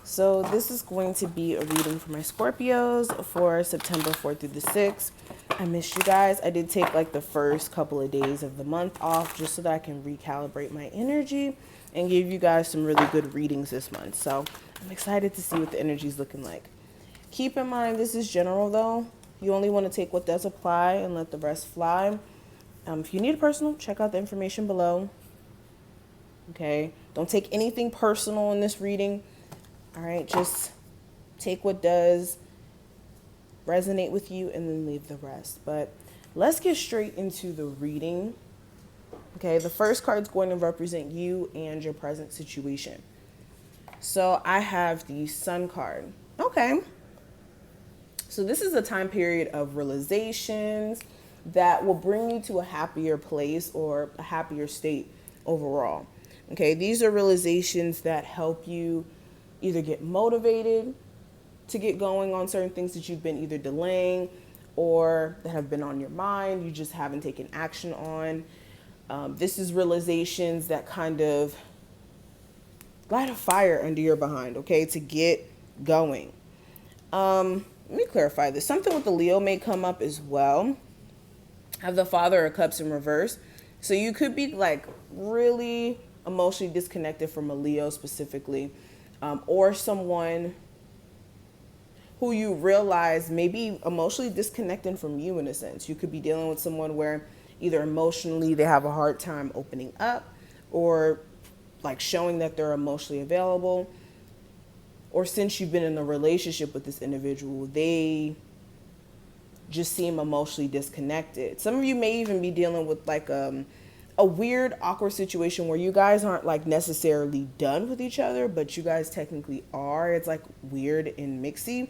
So this is going to be a reading for my Scorpios for September 4th through the 6th. I missed you guys. I did take like the first couple of days of the month off just so that I can recalibrate my energy and give you guys some really good readings this month. So I'm excited to see what the energy is looking like. Keep in mind, this is general though. You only want to take what does apply and let the rest fly. If you need a personal, check out the information below. Okay, don't take anything personal in this reading. All right, just take what does resonate with you and then leave the rest. But let's get straight into the reading. Okay, the first card is going to represent you and your present situation. So I have the Sun card. Okay, so this is a time period of realizations that will bring you to a happier place or a happier state overall. Okay, these are realizations that help you either get motivated to get going on certain things that you've been either delaying or that have been on your mind, you just haven't taken action on. This is realizations that kind of light a fire under your behind, okay, to get going. Let me clarify this. Something with the Leo may come up as well. I have the Father of Cups in reverse. So you could be like really emotionally disconnected from a Leo specifically. Or someone who you realize may be emotionally disconnected from you in a sense. You could be dealing with someone where either emotionally they have a hard time opening up or like showing that they're emotionally available. Or since you've been in a relationship with this individual, they just seem emotionally disconnected. Some of you may even be dealing with like a weird, awkward situation where you guys aren't like necessarily done with each other, but you guys technically are. It's like weird and mixy.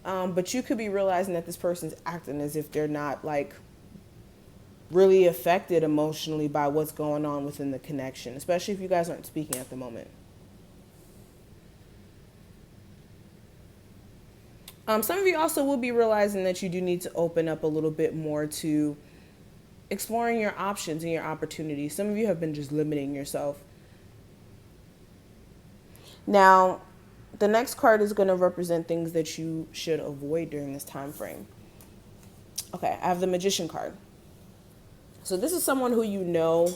But you could be realizing that this person's acting as if they're not like really affected emotionally by what's going on within the connection, especially if you guys aren't speaking at the moment. Some of you also will be realizing that you do need to open up a little bit more to exploring your options and your opportunities. Some of you have been just limiting yourself. Now, the next card is going to represent things that you should avoid during this time frame. Okay, I have the Magician card. So this is someone who you know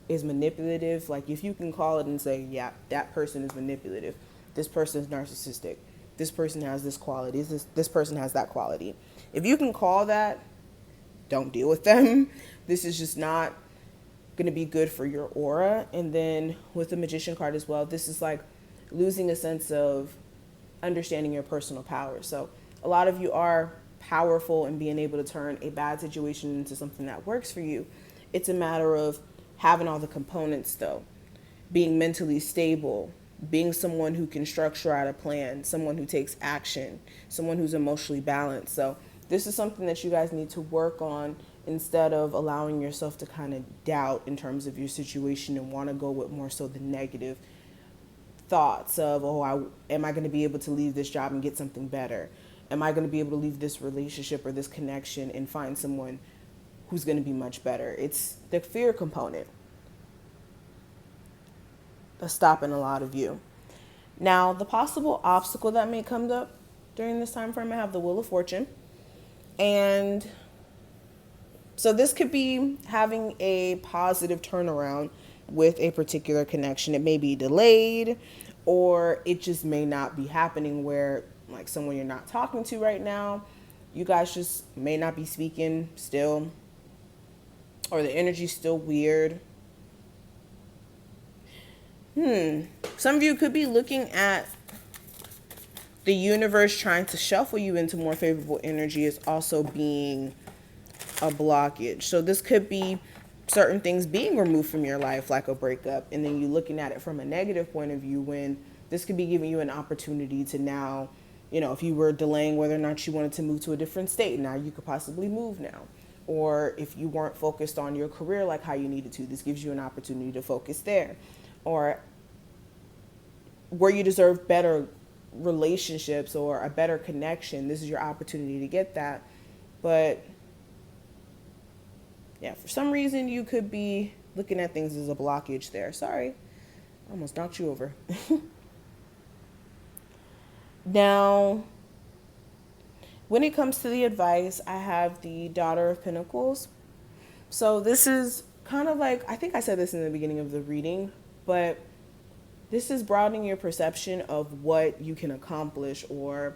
is manipulative. Like if you can call it and say, yeah, that person is manipulative. This person is narcissistic. This person has this quality. This person has that quality. If you can call that, don't deal with them. This is just not going to be good for your aura. And then with the Magician card as well, this is like losing a sense of understanding your personal power. So a lot of you are powerful in being able to turn a bad situation into something that works for you. It's a matter of having all the components though, being mentally stable, being someone who can structure out a plan, someone who takes action, someone who's emotionally balanced. So this is something that you guys need to work on instead of allowing yourself to kind of doubt in terms of your situation and want to go with more so the negative thoughts of, am I going to be able to leave this job and get something better? Am I going to be able to leave this relationship or this connection and find someone who's going to be much better? It's the fear component that's stopping a lot of you. Now, the possible obstacle that may come up during this time frame, I have the Wheel of Fortune. And so this could be having a positive turnaround with a particular connection. It may be delayed or it just may not be happening where like someone you're not talking to right now, you guys just may not be speaking still, or the energy's still weird. Some of you could be looking at the universe trying to shuffle you into more favorable energy as also being a blockage. So this could be certain things being removed from your life, like a breakup, and then you looking at it from a negative point of view when this could be giving you an opportunity to now, if you were delaying whether or not you wanted to move to a different state, now you could possibly move now. Or if you weren't focused on your career like how you needed to, this gives you an opportunity to focus there. Or where you deserve better relationships or a better connection, this is your opportunity to get that. But yeah, for some reason you could be looking at things as a blockage there. Sorry, I almost knocked you over. Now, when it comes to the advice, I have the Daughter of Pentacles. So this is kind of like, I think I said this in the beginning of the reading, but this is broadening your perception of what you can accomplish, or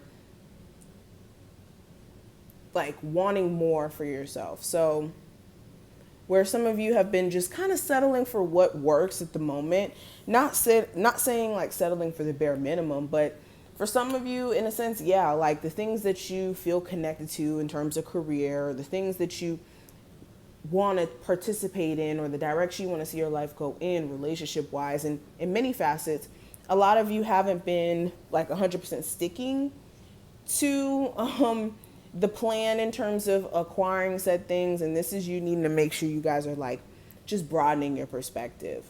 like wanting more for yourself. So where some of you have been just kind of settling for what works at the moment, not saying like settling for the bare minimum, but for some of you, in a sense, yeah, like the things that you feel connected to in terms of career, the things that you want to participate in, or the direction you want to see your life go in relationship wise, and in many facets, a lot of you haven't been like 100% sticking to the plan in terms of acquiring said things. And this is you needing to make sure you guys are like just broadening your perspective.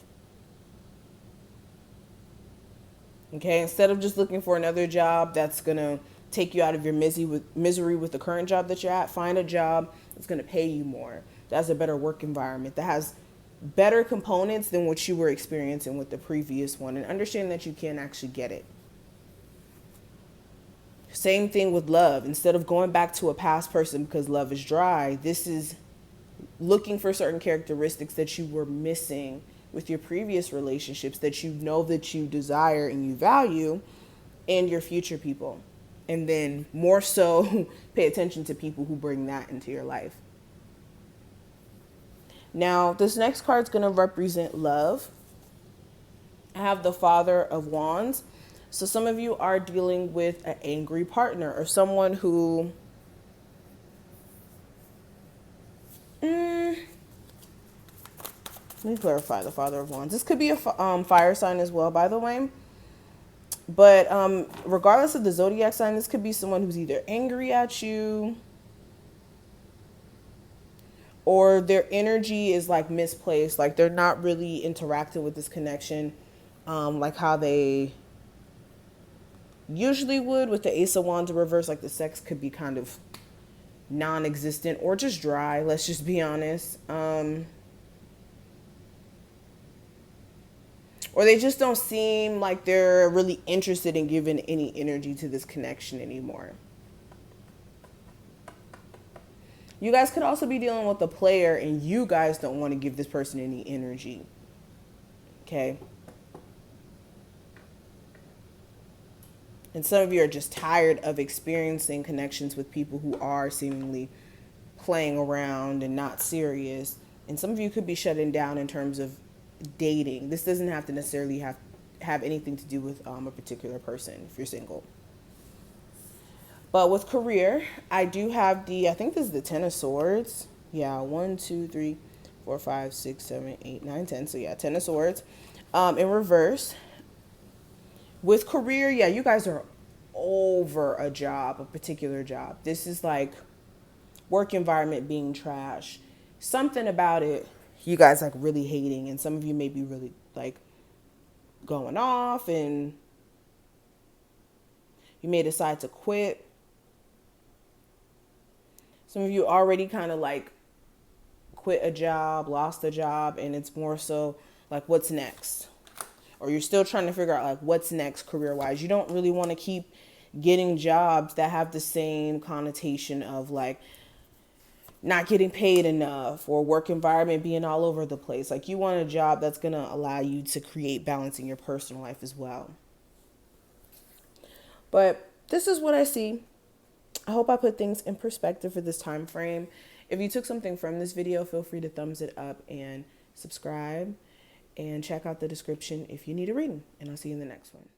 Okay, instead of just looking for another job that's going to take you out of your misery with the current job that you're at, find a job that's going to pay you more, that has a better work environment, that has better components than what you were experiencing with the previous one, and understand that you can actually get it. Same thing with love. Instead of going back to a past person because love is dry, this is looking for certain characteristics that you were missing with your previous relationships, that you know that you desire and you value in your future people. And then more so pay attention to people who bring that into your life. Now, this next card is going to represent love. I have the Father of Wands. So some of you are dealing with an angry partner, or someone who let me clarify the Father of Wands. This could be a fire sign as well, by the way. But regardless of the zodiac sign, this could be someone who's either angry at you, or their energy is like misplaced. Like they're not really interacting with this connection like how they usually would. With the Ace of Wands in reverse, like the sex could be kind of non-existent or just dry. Let's just be honest. Or they just don't seem like they're really interested in giving any energy to this connection anymore. You guys could also be dealing with a player and you guys don't want to give this person any energy. Okay. And some of you are just tired of experiencing connections with people who are seemingly playing around and not serious. And some of you could be shutting down in terms of dating. This doesn't have to necessarily have anything to do with a particular person if you're single. But with career, I do have I think this is the Ten of Swords. Yeah, 1, 2, 3, 4, 5, 6, 7, 8, 9, 10. So yeah, Ten of Swords in reverse. With career, yeah, you guys are over a job, a particular job. This is like work environment being trash. Something about it you guys like really hating, and some of you may be really like going off, and you may decide to quit. Some of you already kind of like quit a job, lost a job, and it's more so like what's next? Or you're still trying to figure out like what's next career-wise. You don't really want to keep getting jobs that have the same connotation of like not getting paid enough, or work environment being all over the place. Like you want a job that's going to allow you to create balance in your personal life as well. But this is what I see. I hope I put things in perspective for this time frame. If you took something from this video, feel free to thumbs it up and subscribe, and check out the description if you need a reading. And I'll see you in the next one.